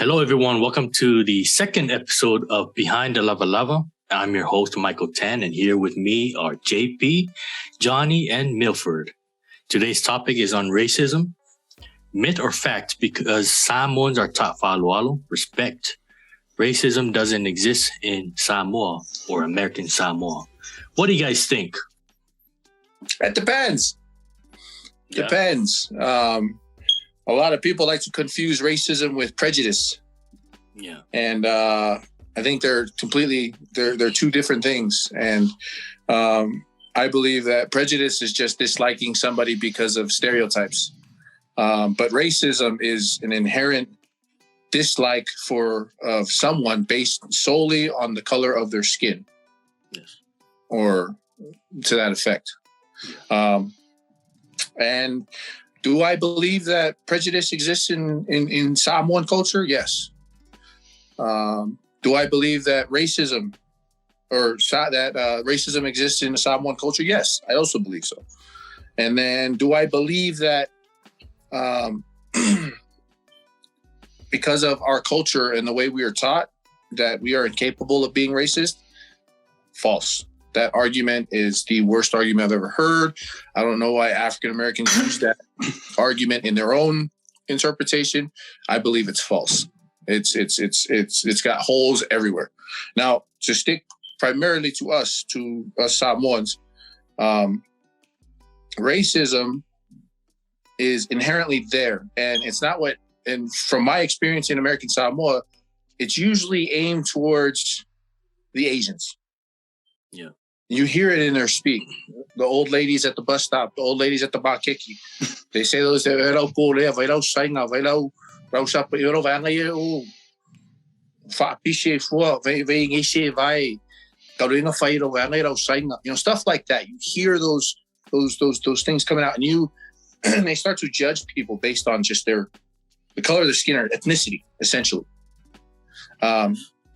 Hello, everyone. Welcome to the second episode of Behind the Lava Lava. I'm your host, Michael Tan, and here with me are JP, Johnny, and Milford. Today's topic is on racism. Myth or fact, because Samoans are taught falualo, respect. Racism doesn't exist in Samoa or American Samoa. What do you guys think? It depends. Yeah. Depends. A lot of people like to confuse racism with prejudice. Yeah. And I think they're two different things. And I believe that prejudice is just disliking somebody because of stereotypes. But racism is an inherent dislike of someone based solely on the color of their skin. Yes. Or to that effect. And do I believe that prejudice exists in Samoan culture? Yes. Do I believe that racism racism exists in the Samoan culture? Yes, I also believe so. And then do I believe that because of our culture and the way we are taught that we are incapable of being racist? False. That argument is the worst argument I've ever heard. I don't know why African Americans use that argument in their own interpretation. I believe it's false. It's got holes everywhere. Now, to stick primarily to us Samoans, racism is inherently there, and it's not what. And from my experience in American Samoa, it's usually aimed towards the Asians. Yeah. You hear it in their speak. The old ladies at the bus stop, the old ladies at the bakeki. They say those stuff like that. You hear those things coming out, and they start to judge people based on just the color of their skin or ethnicity, essentially.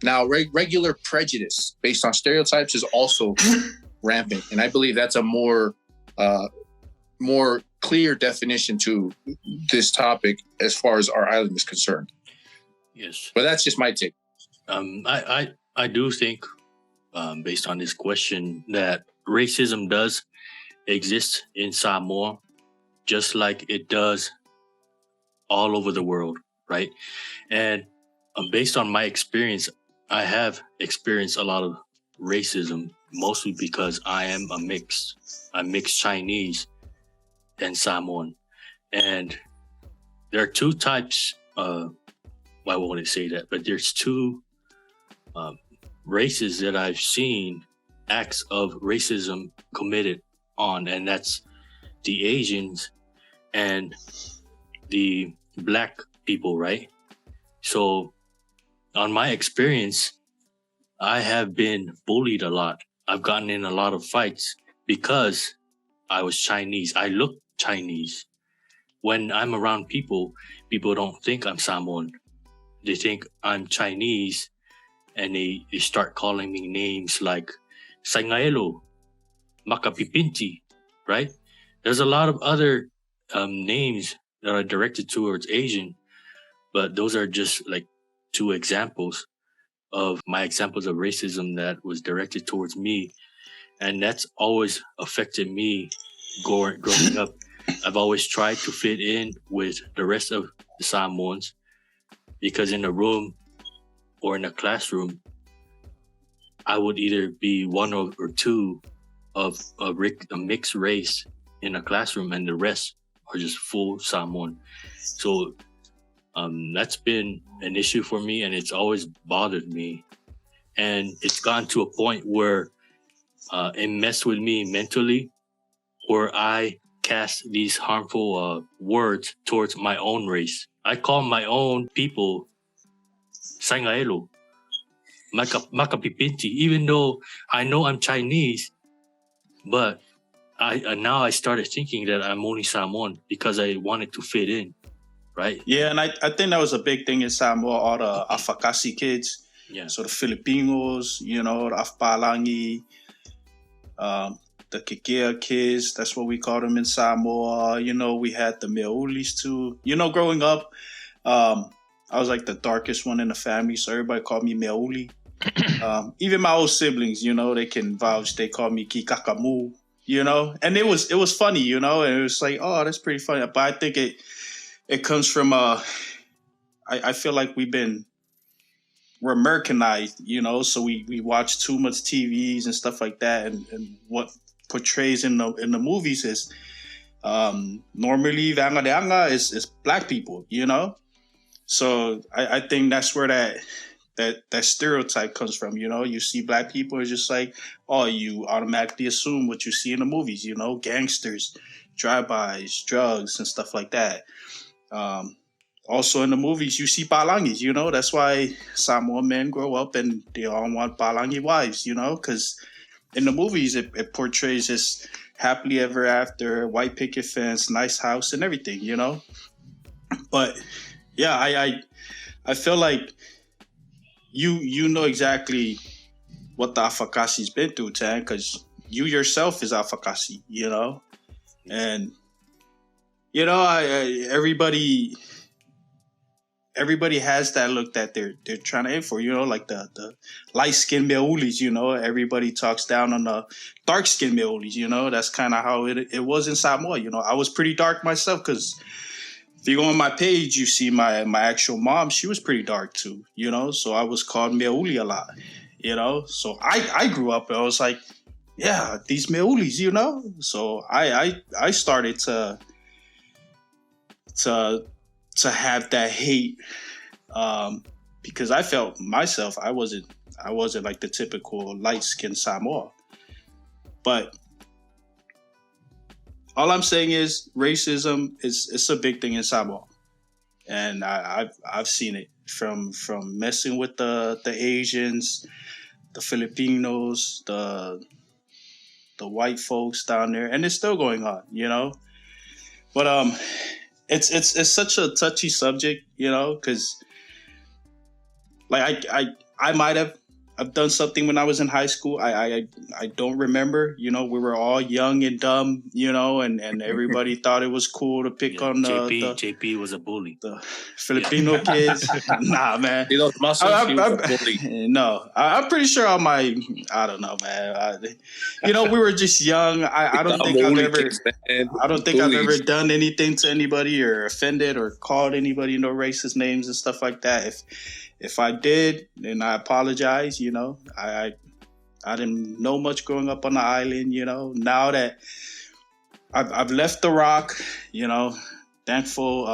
Now, regular prejudice based on stereotypes is also rampant, and I believe that's a more clear definition to this topic as far as our island is concerned. Yes, but that's just my take. I do think, based on this question, that racism does exist in Samoa, just like it does all over the world, right? And based on my experience, I have experienced a lot of racism, mostly because I'm mixed Chinese and Samoan. And there are two types, I won't say that, but there's two races that I've seen acts of racism committed on, and that's the Asians and the Black people, right? So on my experience, I have been bullied a lot. I've gotten in a lot of fights because I was Chinese. I look Chinese. When I'm around people don't think I'm Samoan. They think I'm Chinese, and they start calling me names like Sangaelo, Makapipinti, right? There's a lot of other names that are directed towards Asian, but those are just like two examples of my examples of racism that was directed towards me. And that's always affected me growing up. I've always tried to fit in with the rest of the Samoans, because in a room or in a classroom, I would either be one or two of a mixed race in a classroom, and the rest are just full Samoan. So that's been an issue for me, and it's always bothered me. And it's gotten to a point where it messed with me mentally, where I cast these harmful words towards my own race. I call my own people Sangaelo, Makapipinti, even though I know I'm Chinese, but now I started thinking that I'm only Samoan because I wanted to fit in. Right. Yeah, and I think that was a big thing in Samoa, all the Afakasi kids. Yeah. So the Filipinos, the Afpalangi, the Kikea kids, that's what we call them in Samoa. We had the Meaulis too. Growing up, I was like the darkest one in the family, so everybody called me Meauli. Even my old siblings, they can vouch. They call me Kikakamu, and it was funny, and it was like, oh, that's pretty funny. But I think it comes from I feel like we're Americanized, so we watch too much TVs and stuff like that, and what portrays in the movies is normally Vanga de Anga is black people, So I think that's where that stereotype comes from. You see black people, it's just like, oh, you automatically assume what you see in the movies, gangsters, drive-bys, drugs, and stuff like that. Also in the movies, you see palangis, that's why Samoan men grow up and they all want palangi wives, because in the movies, it portrays this happily ever after, white picket fence, nice house and everything, But yeah, I feel like you know exactly what the Afakasi's been through, Tan, because you yourself is Afakasi, and everybody has that look that they're trying to aim for, like the light skinned Meaulis, everybody talks down on the dark skinned Meaulis, that's kind of how it was in Samoa, I was pretty dark myself because if you go on my page, you see my actual mom, she was pretty dark too, so I was called Meauli a lot, so I grew up and I was like, yeah, these Meaulis, so I started to have that hate because I felt myself I wasn't like the typical light-skinned Samoa. But all I'm saying is racism is a big thing in Samoa, and I've seen it from messing with the Asians, the Filipinos, the white folks down there, and it's still going on, But it's such a touchy subject, because like I might have done something when I was in high school. I don't remember. We were all young and dumb, and everybody thought it was cool to pick on JP was a bully. The Filipino kids. Nah, man. He was a bully. No, I'm pretty sure I don't know, man. We were just young. I don't think I've ever done anything to anybody or offended or called anybody racist names and stuff like that. If I did, then I apologize. I didn't know much growing up on the island. Now that I've left the rock, thankful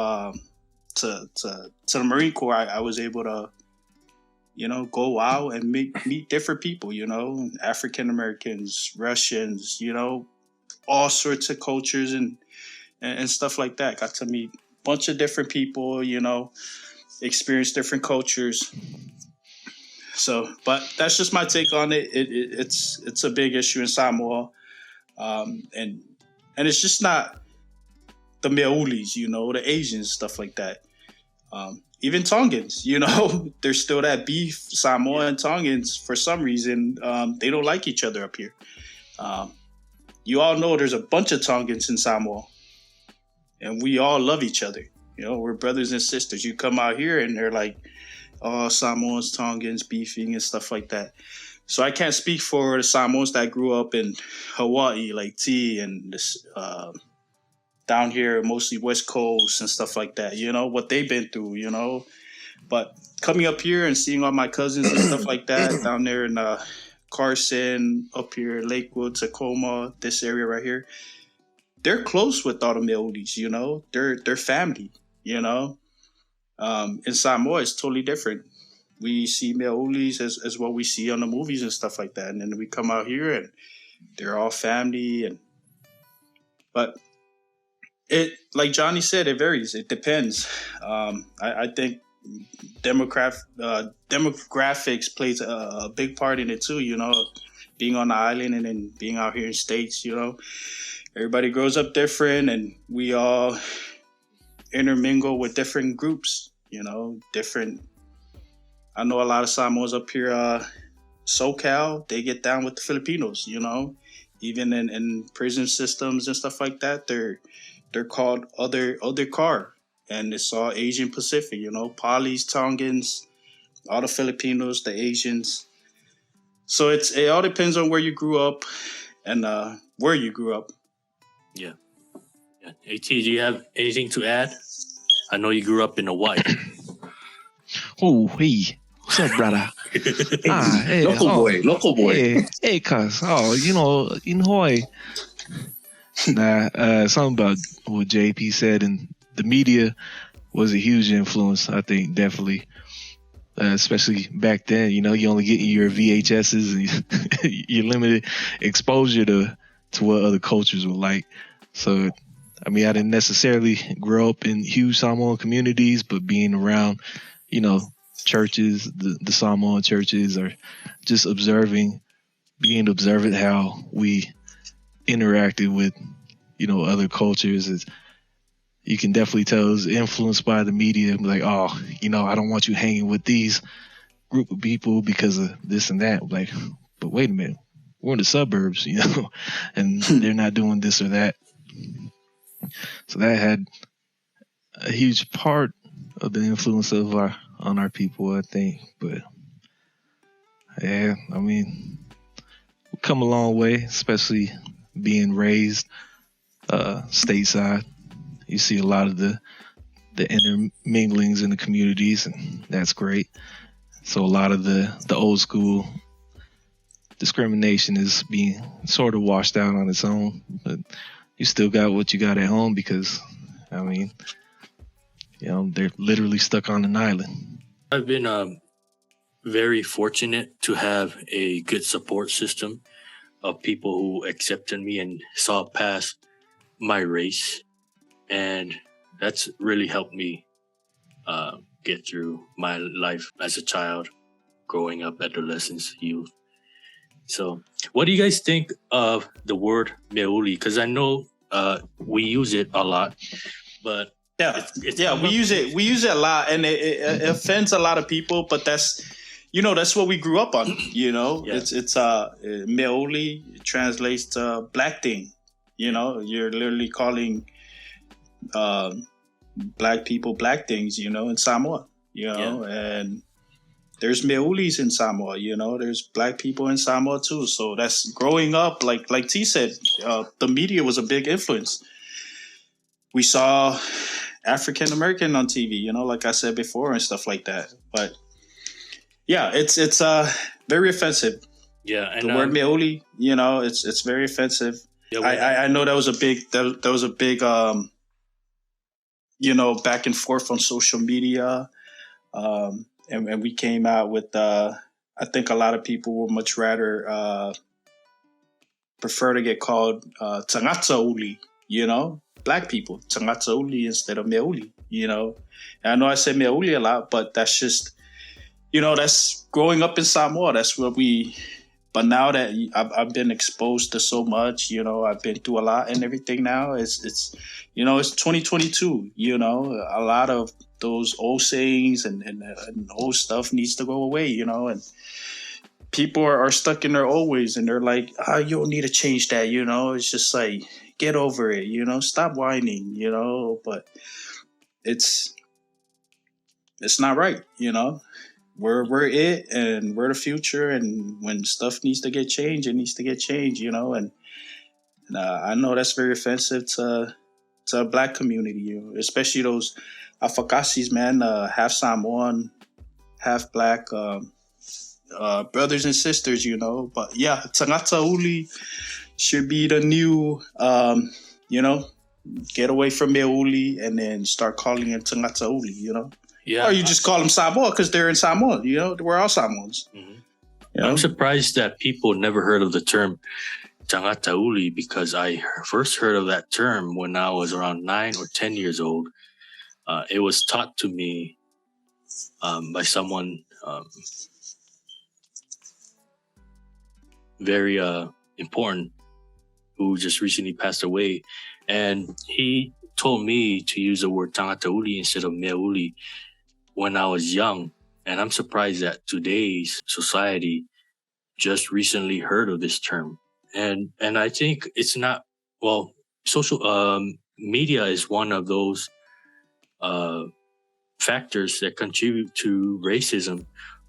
to the Marine Corps, I was able to, go out and meet different people. African Americans, Russians, all sorts of cultures and stuff like that. Got to meet a bunch of different people. Experience different cultures. So, but that's just my take on it. It's a big issue in Samoa, and it's just not the Meaulis, the Asians, stuff like that. Even Tongans, there's still that beef. Samoa and Tongans, for some reason, they don't like each other up here. You all know there's a bunch of Tongans in Samoa, and we all love each other. We're brothers and sisters. You come out here and they're like, oh, Samoans, Tongans, beefing and stuff like that. So I can't speak for the Samoans that grew up in Hawaii, like T, and this, down here, mostly West Coast and stuff like that, what they've been through, But coming up here and seeing all my cousins and stuff like that down there in Carson, up here, Lakewood, Tacoma, this area right here, they're close with all the Meaulis, They're family, In Samoa, it's totally different. We see Meaulis as what we see on the movies and stuff like that. And then we come out here and they're all family. But it, like Johnny said, it varies. It depends. I think demographics plays a big part in it too, being on the island and then being out here in States, Everybody grows up different, and we all intermingle with different groups, different. I know a lot of Samoans up here, SoCal, they get down with the Filipinos, even in prison systems and stuff like that. They're called other car, and it's all Asian Pacific, Polis, Tongans, all the Filipinos, the Asians. So it all depends on where you grew up and where you grew up. Yeah. AT, do you have anything to add? I know you grew up in Hawaii. Oh, hey. What's up, brother? Hey, local boy. Hey, cuz. Oh, in Hawaii. Something about what JP said, and the media was a huge influence, I think, definitely. Especially back then, you only get your VHSs and your limited exposure to what other cultures were like. So, I mean, I didn't necessarily grow up in huge Samoan communities, but being around, churches, the Samoan churches, or just being observant how we interacted with, other cultures is, you can definitely tell it was influenced by the media. Like, oh, I don't want you hanging with these group of people because of this and that. Like, but wait a minute, we're in the suburbs, and they're not doing this or that. So that had a huge part of the influence on our people, I think. But yeah, I mean, we've come a long way, especially being raised stateside. You see a lot of the interminglings in the communities, and that's great. So a lot of the old school discrimination is being sort of washed out on its own, but you still got what you got at home because, I mean, they're literally stuck on an island. I've been very fortunate to have a good support system of people who accepted me and saw past my race. And that's really helped me get through my life as a child, growing up, adolescence, youth. So what do you guys think of the word Meauli? Because I know we use it a lot, but we use it a lot, and it offends a lot of people, but that's what we grew up on. It's Meauli translates to black thing. You're literally calling black people black things, in Samoa, and there's Meaulis in Samoa, there's black people in Samoa too. So that's growing up, like T said, the media was a big influence. We saw African American on TV, like I said before and stuff like that. But yeah, it's very offensive. Yeah, and the word Meauli, it's very offensive. Yeah, I know that was a big back and forth on social media. And we came out with, I think a lot of people would much rather prefer to get called Tangata Uli, black people, Tangata Uli instead of Meauli, And I know I say Meauli a lot, but that's just, that's growing up in Samoa. That's what but now that I've been exposed to so much, I've been through a lot and everything now, it's 2022, a lot of those old sayings and old stuff needs to go away, and people are stuck in their old ways, and they're like, you don't need to change that, it's just like, get over it, stop whining, but it's not right, We're it, and we're the future, and when stuff needs to get changed, it needs to get changed, and I know that's very offensive to a black community, especially those Afakasis, man, half Samoan, half black, brothers and sisters, but yeah, Tangata Uli should be the new, get away from Meauli and then start calling it Tangata Uli, Yeah, or you just call them Samoa because they're in Samoa. We're all Samoans. Mm-hmm. I'm surprised that people never heard of the term Tangata Uli, because I first heard of that term when I was around 9 or 10 years old. It was taught to me by someone very important who just recently passed away, and he told me to use the word Tangata Uli instead of Meauli when I was young. And I'm surprised that today's society just recently heard of this term. And I think it's not, social media is one of those factors that contribute to racism,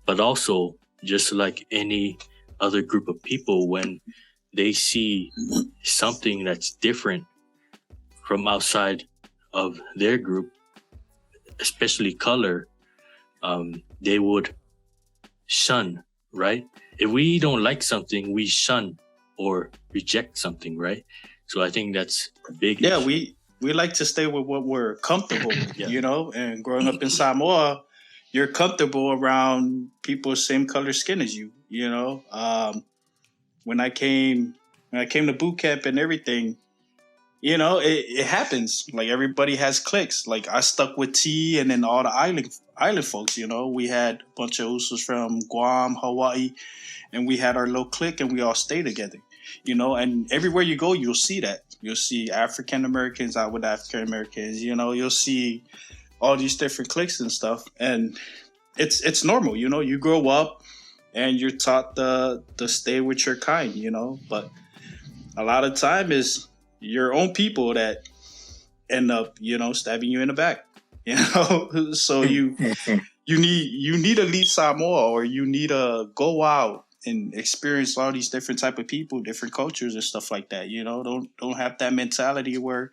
but also just like any other group of people, when they see something that's different from outside of their group, especially color, they would shun, right? If we don't like something, we shun or reject something, right? So I think that's big. Yeah, we like to stay with what we're comfortable with, Yeah. you know? And growing up in Samoa, you're comfortable around people same color skin as you, you know? When I came to boot camp and everything, you know, it happens. Like, everybody has cliques. Like, I stuck with T and then all the island folks, you know. We had a bunch of Usos from Guam, Hawaii, and we had our little clique and we all stayed together, you know. And everywhere you go, you'll see that. You'll see African Americans out with African Americans, you know. You'll see all these different cliques and stuff. And it's normal, you know. You grow up and you're taught to stay with your kind, you know. But a lot of time is your own people that end up, you know, stabbing you in the back, you know. So you need to leave Samoa, or you need to go out and experience all these different type of people, different cultures and stuff like that. You know, don't have that mentality where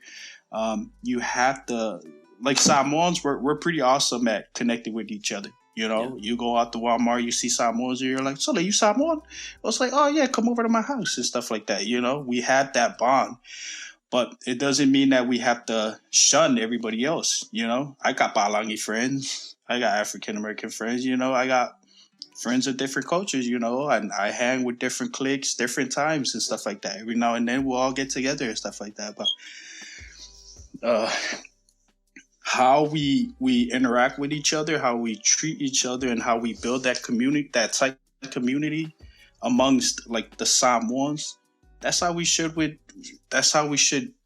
you have to, like, Samoans, we're pretty awesome at connecting with each other. You know, You go out to Walmart, you see Samoans, and you're like, so, you Samoan? I was like, oh yeah, come over to my house and stuff like that. You know, we had that bond. But it doesn't mean that we have to shun everybody else, you know? I got Palangi friends. I got African-American friends, you know? I got friends of different cultures, you know? And I hang with different cliques, different times and stuff like that. Every now and then we'll all get together and stuff like that. But how we interact with each other, how we treat each other, and how we build that community, that type of community amongst, like, the Samoans, that's how we should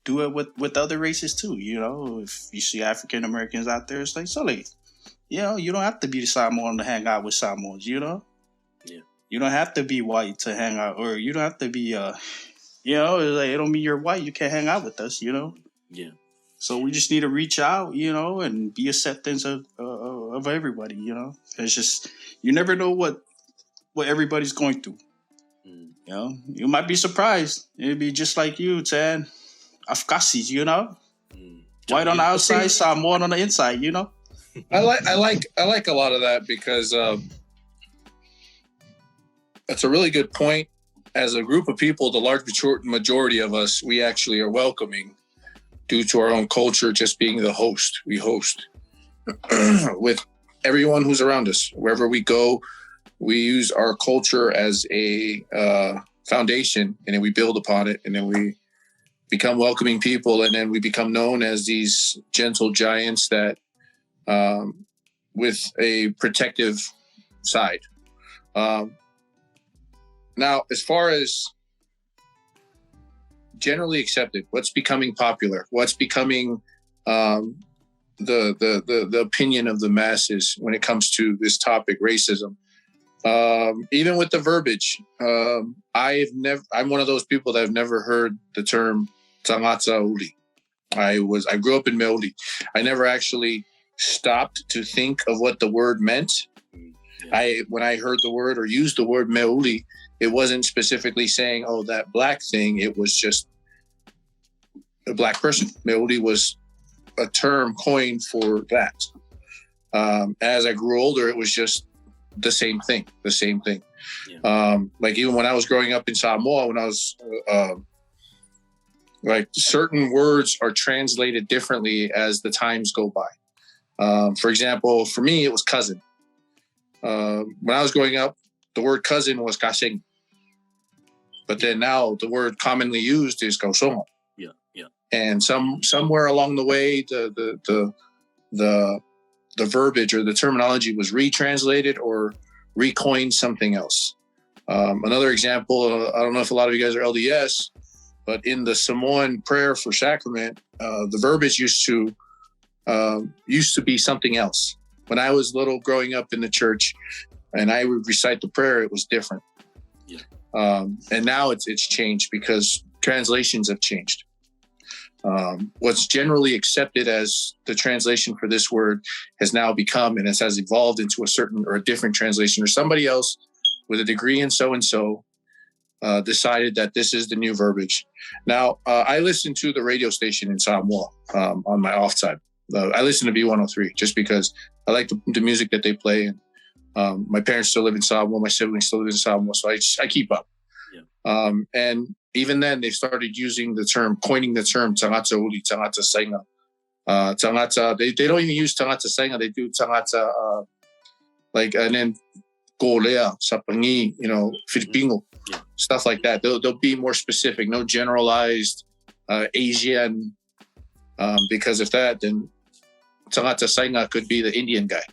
do it with other races too. You know, if you see African Americans out there, it's like, so, like, you know, you don't have to be the Samoan to hang out with Samoans, you know? Yeah. You don't have to be white to hang out, or you don't have to be you know, like, it don't mean you're white, you can't hang out with us, you know? Yeah. So we just need to reach out, you know, and be acceptance of everybody, you know? It's just, you never know what everybody's going through. You know, you might be surprised. It'd be just like you, Tan. Afkasis, you know? White on the outside, Samoan on the inside, you know? I like a lot of that, because that's a really good point. As a group of people, the large majority of us, we actually are welcoming due to our own culture, just being the host. We host with everyone who's around us. Wherever we go, we use our culture as a foundation, and then we build upon it, and then we become welcoming people, and then we become known as these gentle giants that with a protective side. Now, as far as generally accepted, what's becoming popular, what's becoming the opinion of the masses when it comes to this topic, racism. Even with the verbiage, I'm one of those people that have never heard the term Tangata Uli. I grew up in Meauli. I never actually stopped to think of what the word meant. When I heard the word or used the word Meauli, it wasn't specifically saying, oh, that black thing. It was just a black person. Meauli was a term coined for that. As I grew older, it was just the same thing. Yeah. Like, even when I was growing up in Samoa, when I was like, certain words are translated differently as the times go by. For example, for me, it was cousin. When I was growing up, the word cousin was kasing. But then now the word commonly used is kausongo. Yeah. And somewhere along the way, the verbiage or the terminology was retranslated or recoined something else. Another example, I don't know if a lot of you guys are LDS, but in the Samoan prayer for sacrament, the verbiage used to be something else. When I was little, growing up in the church, and I would recite the prayer, it was different. Yeah. And now it's changed because translations have changed. What's generally accepted as the translation for this word has now become, and it has evolved into a certain or a different translation, or somebody else with a degree in so-and-so decided that this is the new verbiage. Now, I listen to the radio station in Samoa on my off time. I listen to B103 just because I like the music that they play. And my parents still live in Samoa. My siblings still live in Samoa. So I keep up. Yeah. And even then, they started coining the term tangata uli, tangata sainga. Tangata, they don't even use tangata sainga. They do tangata, and then golea, sapangi, Filipino, stuff like that. They'll be more specific, no generalized Asian, because if that, then tangata sainga could be the Indian guy,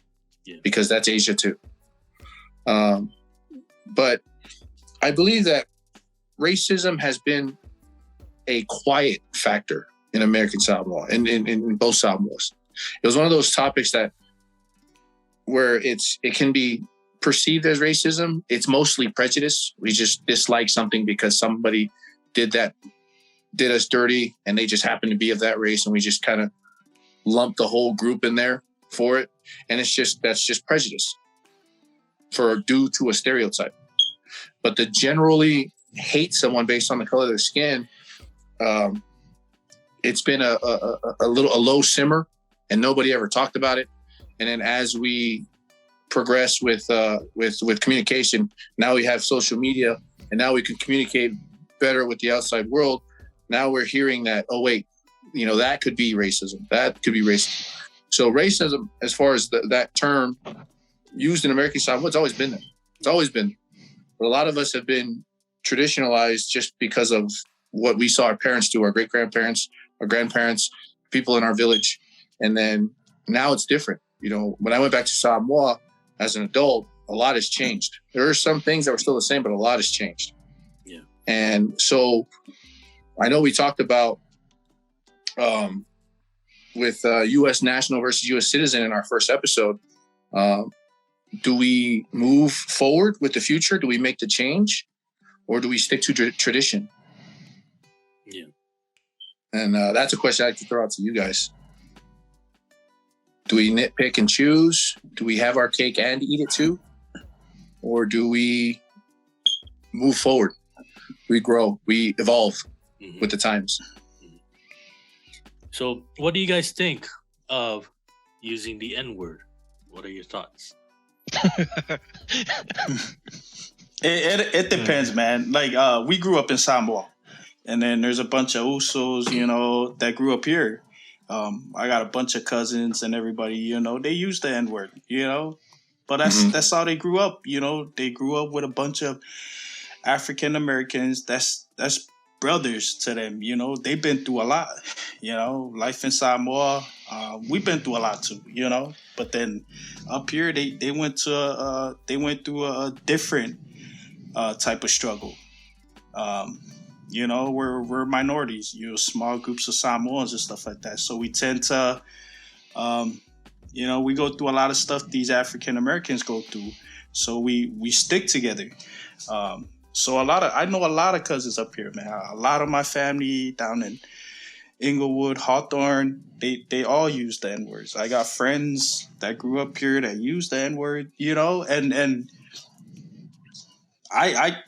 because that's Asia too. But I believe that racism has been a quiet factor in American Samoa and in both Samoas. It was one of those topics where it can be perceived as racism. It's mostly prejudice. We just dislike something because somebody did us dirty and they just happen to be of that race, and we just kind of lump the whole group in there for it. And that's just prejudice due to a stereotype. But to generally hate someone based on the color of their skin, it's been a low simmer, and nobody ever talked about it. And then as we progress with communication, now we have social media, and now we can communicate better with the outside world. Now we're hearing that, oh wait, that could be racism. That could be racism. So racism, as far as that term used in American Samoa, it's always been there. It's always been there. But a lot of us have been traditionalized just because of what we saw our parents do, our great-grandparents, our grandparents, people in our village. And then now it's different. When I went back to Samoa as an adult, a lot has changed. There are some things that were still the same, but a lot has changed. Yeah. And so I know we talked about with U.S. national versus U.S. citizen in our first episode. Do we move forward with the future? Do we make the change? Or do we stick to tradition? Yeah. And that's a question I like to throw out to you guys. Do we nitpick and choose? Do we have our cake and eat it too? Or do we move forward? We grow, we evolve with the times. So what do you guys think of using the N-word? What are your thoughts? It depends, man. Like we grew up in Samoa, and then there's a bunch of Usos, that grew up here. I got a bunch of cousins and everybody, they use the N-word, but that's how they grew up. They grew up with a bunch of African Americans. That's brothers to them. They've been through a lot. Life in Samoa, we've been through a lot too. But then up here, they went through a different type of struggle. We're minorities, small groups of Samoans and stuff like that. So we tend to, we go through a lot of stuff these African Americans go through. So we stick together. So I know a lot of cousins up here, man. A lot of my family down in Inglewood, Hawthorne, they all use the N-words. I got friends that grew up here that use the N-word, and I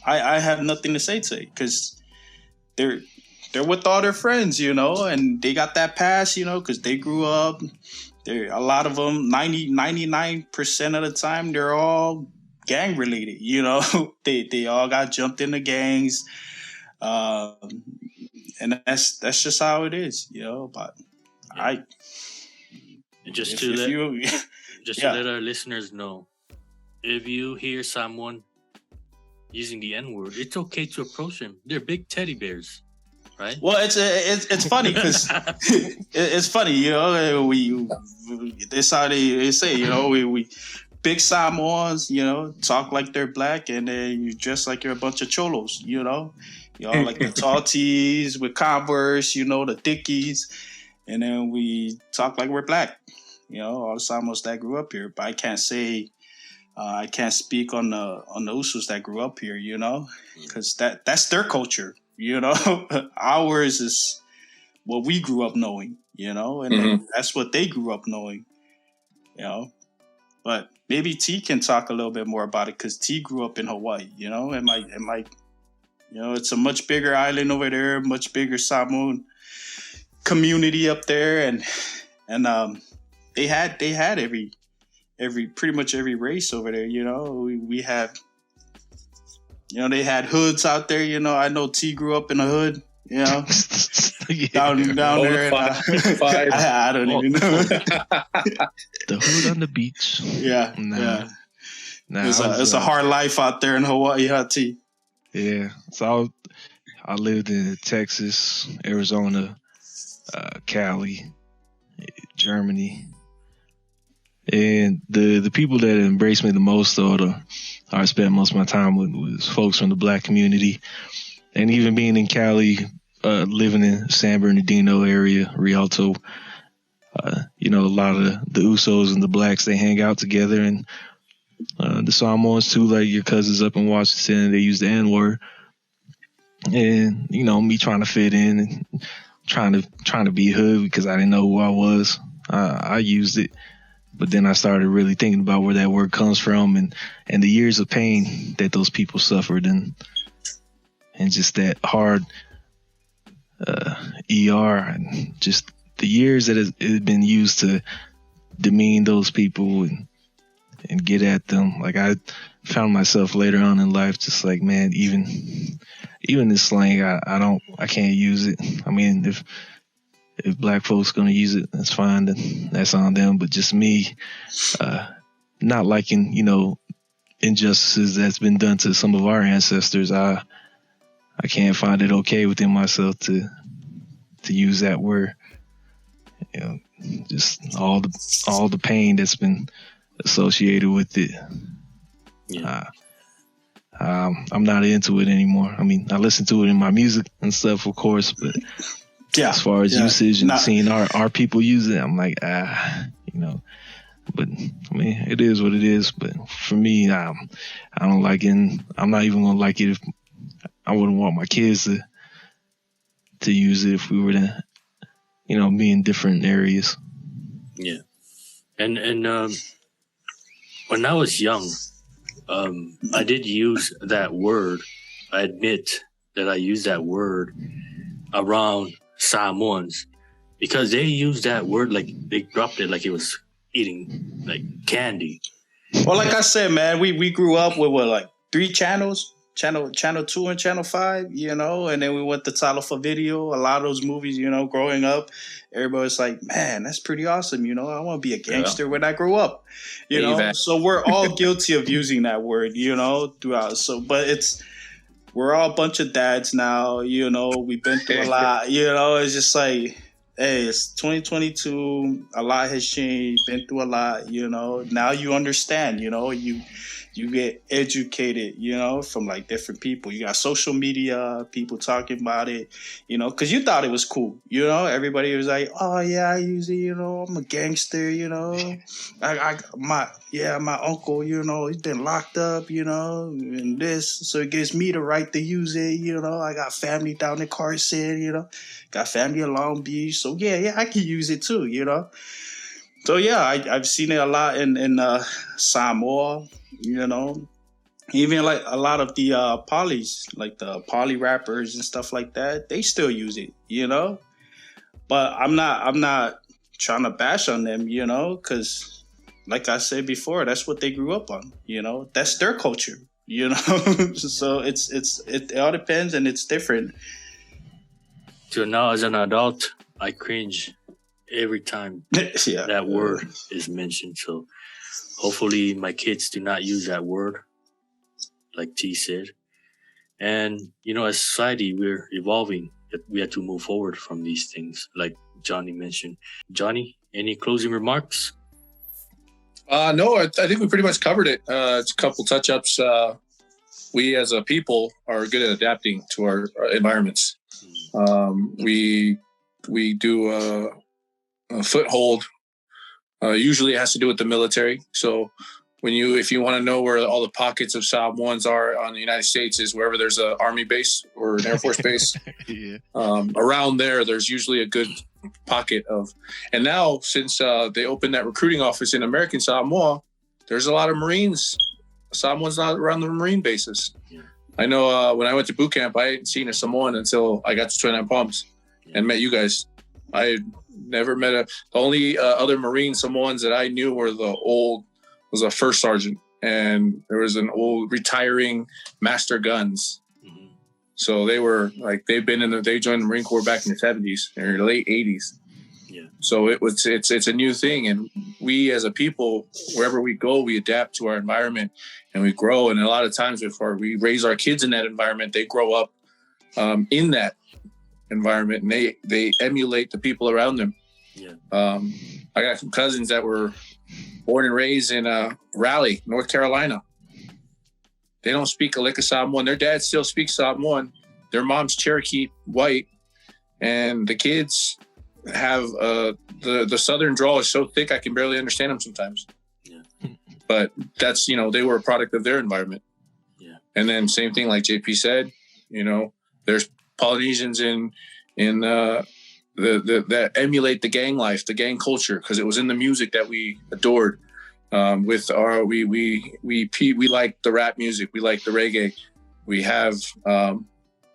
have nothing to say to it because they're with all their friends, and they got that pass, because they grew up. A lot of them, 99% of the time, they're all gang related. They all got jumped into gangs, and that's just how it is, But to let our listeners know, if you hear someone using the N-word, it's okay to approach them. They're big teddy bears, right? Well, it's funny because it's funny, that's how they say, we big Samoans, talk like they're black, and then you dress like you're a bunch of cholos, y'all like the tall tees with Converse, the Dickies, and then we talk like we're black, all the Samoans that grew up here. But I can't say. I can't speak on the Usos that grew up here, because that's their culture, Ours is what we grew up knowing, you know, and then that's what they grew up knowing, you know. But maybe T can talk a little bit more about it because T grew up in Hawaii, you know, and you know, it's a much bigger island over there, much bigger Samoan community up there, and they had every pretty much every race over there, you know. We had, you know, they had hoods out there, you know. I know T grew up in a hood, you know, down there. And, I don't even know. The hood on the beach. Yeah, yeah. It's a hard life out there in Hawaii, huh, T? Yeah. So I lived in Texas, Arizona, Cali, Germany. And the people that embraced me the most, or I spent most of my time with, was folks from the Black community. And even being in Cali, living in San Bernardino area, Rialto, you know, a lot of the Usos and the Blacks, they hang out together. And the Samoans too, like your cousins up in Washington, they use the N-word. And, you know, me trying to fit in and trying to be hood because I didn't know who I was. I used it. But then I started really thinking about where that word comes from and the years of pain that those people suffered and just that hard ER and just the years that it had been used to demean those people and get at them. Like I found myself later on in life just like, man, even this slang, I can't use it. I mean, if Black folks gonna use it, that's fine. Then that's on them. But just me, not liking, you know, injustices that's been done to some of our ancestors. I can't find it okay within myself to use that word. You know, just all the pain that's been associated with it. Yeah. I'm not into it anymore. I mean, I listen to it in my music and stuff, of course, but yeah, as far as usage and seeing our people use it, I'm like, you know. But I mean, it is what it is. But for me, I don't like it. I'm not even gonna like it if I wouldn't want my kids to use it if we were to, you know, be in different areas. Yeah, and when I was young, I did use that word. I admit that I used that word around Samoans because they used that word like they dropped it like it was eating like candy. Well, like I said, man, we grew up with what, like 3 channels, channel 2 and channel 5, you know, and then we went to Talo for video. A lot of those movies, you know, growing up, everybody was like, man, that's pretty awesome, you know, I want to be a gangster when I grow up, you know. So we're all guilty of using that word, you know, throughout. So, but we're all a bunch of dads now, you know, we've been through a lot, you know. It's just like, hey, it's 2022, a lot has changed, been through a lot, you know. Now you understand, you know, you get educated, you know, from like different people. You got social media, people talking about it, you know, because you thought it was cool, you know. Everybody was like, oh yeah, I use it, you know, I'm a gangster, you know. My uncle, you know, he's been locked up, you know, and this, so it gives me the right to use it, you know. I got family down in Carson, you know, got family in Long Beach, so yeah, I can use it too, you know. So yeah, I've seen it a lot in Samoa, you know. Even like a lot of the polys, like the poly rappers and stuff like that, they still use it, you know. But I'm not trying to bash on them, you know, because like I said before, that's what they grew up on, you know. That's their culture, you know. So it all depends, and it's different. So now, as an adult, I cringe every time that word is mentioned. So hopefully my kids do not use that word, like T said. And, you know, as society, we're evolving. We have to move forward from these things, like Johnny mentioned. Johnny, any closing remarks? No, I think we pretty much covered it. It's a couple touch-ups. We as a people are good at adapting to our environments. We do a foothold. Usually it has to do with the military. So if you want to know where all the pockets of Samoans are on the United States, is wherever there's an army base or an Air Force base. Yeah. Around there's usually a good pocket of. And now, since they opened that recruiting office in American Samoa, there's a lot of Marines. Samoans not around the Marine bases. Yeah. I know when I went to boot camp, I hadn't seen a Samoan until I got to 29 Palms and met you guys. I had never met the only other Marine Samoans that I knew was a first sergeant, and there was an old retiring master guns. Mm-hmm. So they were like, they joined the Marine Corps back in the 70s or late 80s. Yeah. So it's a new thing. And we as a people, wherever we go, we adapt to our environment and we grow. And a lot of times before we raise our kids in that environment, they grow up in that environment and they emulate the people around them. Yeah. I got some cousins that were born and raised in Raleigh, North Carolina. They don't speak a lick of Samoan. Their dad still speaks Samoan. Their mom's Cherokee white, and the kids have the southern drawl is so thick I can barely understand them sometimes. Yeah. But that's, they were a product of their environment. Yeah. And then same thing like JP said, there's Polynesians in that emulate the gang life, the gang culture, because it was in the music that we adored. With our we like the rap music, we like the reggae. We have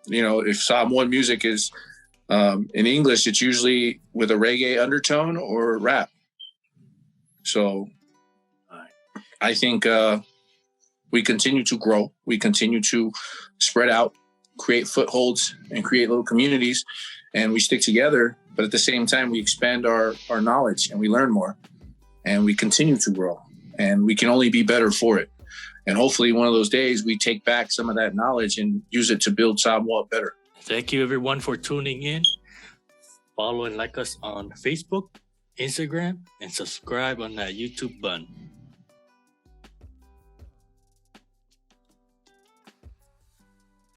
if Samoan music is in English, it's usually with a reggae undertone or rap. So I think we continue to grow. We continue to spread out, create footholds, and create little communities. And we stick together. But at the same time, we expand our knowledge and we learn more. And we continue to grow. And we can only be better for it. And hopefully one of those days, we take back some of that knowledge and use it to build Samoa better. Thank you, everyone, for tuning in. Follow and like us on Facebook, Instagram, and subscribe on that YouTube button.